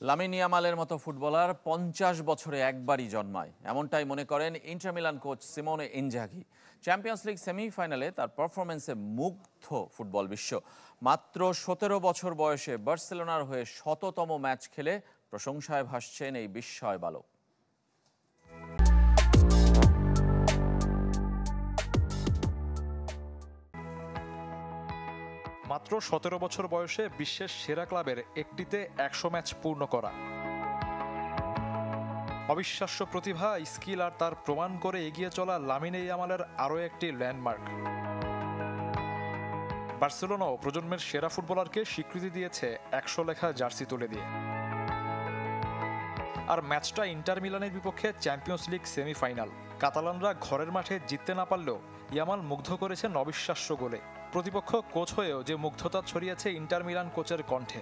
Lamine ইয়ামালের মতো footballer ৫০ বছরে একবারই জন্মায়, এমনটাই মনে করেন inter Milan coach Simeone Inzaghi. Champions league সেমিফাইনালে তার পারফরমেন্সে মুগ্ধ ফুটবল বিশ্ব। মাত্র ১৭ বছর বয়সে বার্সেলোনার হয়ে শততম ম্যাচ খেলে প্রশংসায় ভাসছেন এই বিস্ময় বালক। মাত্র ১৭ বছর বয়সে বিশ্বের সেরা ক্লাবের একটিতে ১০০ ম্যাচ পূর্ণ করা, অবিশ্বাস্য প্রতিভা, স্কিল আর তার প্রমাণ করে এগিয়ে চলা লামিন ইয়ামালের আরও একটি ল্যান্ডমার্ক। বার্সেলোনাও প্রজন্মের সেরা ফুটবলারকে স্বীকৃতি দিয়েছে ১০০ লেখা জার্সি তুলে দিয়ে। আর ম্যাচটা ইন্টার মিলানের বিপক্ষে চ্যাম্পিয়ন্স লিগ সেমিফাইনাল। কাতালানরা ঘরের মাঠে জিততে না পারলেও ইয়ামাল মুগ্ধ করেছেন অবিশ্বাস্য গোলে। প্রতিপক্ষ কোচ হয়েও যে মুগ্ধতা ছড়িয়েছে ইন্টার মিলান কোচের কণ্ঠে।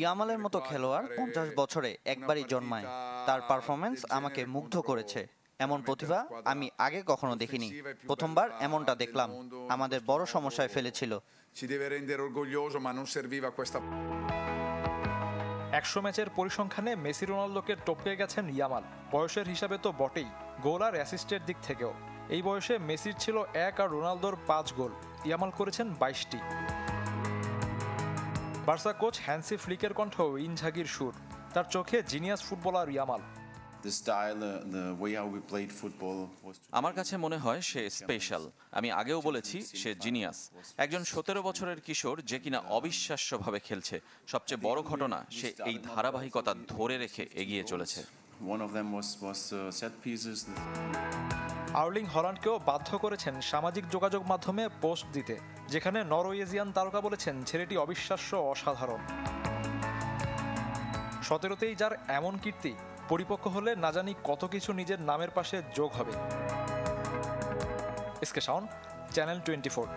ইয়ামালের মতো খেলোয়াড় ৫০ বছরে একবারই জন্মায়। তার পারফরমেন্স আমাকে মুগ্ধ করেছে। এমন প্রতিভা আমি আগে কখনো দেখিনি। প্রথমবার এমনটা দেখলাম, আমাদের বড় সমস্যায় ফেলেছিল। ১০০ ম্যাচের পরিসংখ্যানে মেসি রোনালদোকে টপকে গেছেন ইয়ামাল। বয়সের হিসাবে তো বটেই, গোল আর অ্যাসিস্টের দিক থেকেও। এই বয়সে মেসির ছিল ১ আর রোনালদোর ৫ গোল, ইয়ামাল করেছেন ২২টি। বার্সা কোচ হ্যান্সি ফ্লিকের কণ্ঠ ইনঝাগির সুর। তার চোখে জিনিয়াস ফুটবলার ইয়ামাল। আমার কাছে মনে হয় সে স্পেশাল। আমি আগেও বলেছি সে জিনিয়াস। একজন ১৭ বছরের কিশোর যে কিনা অবিশ্বাস্যভাবে খেলছে। সবচেয়ে বড় ঘটনা, সে এই ধারাবাহিকতা ধরে রেখে এগিয়ে চলেছে। আর্লিং হল্যান্ডকেও বাধ্য করেছেন সামাজিক যোগাযোগ মাধ্যমে পোস্ট দিতে, যেখানে নরওয়েজিয়ান তারকা বলেছেন ছেলেটি অবিশ্বাস্য, অসাধারণ। ১৭তেই যার এমন কীর্তি, পরিপক্ক হলে না জানি কত কিছু নিজের নামের পাশে যোগ হবে। SK Shaon, channel 24।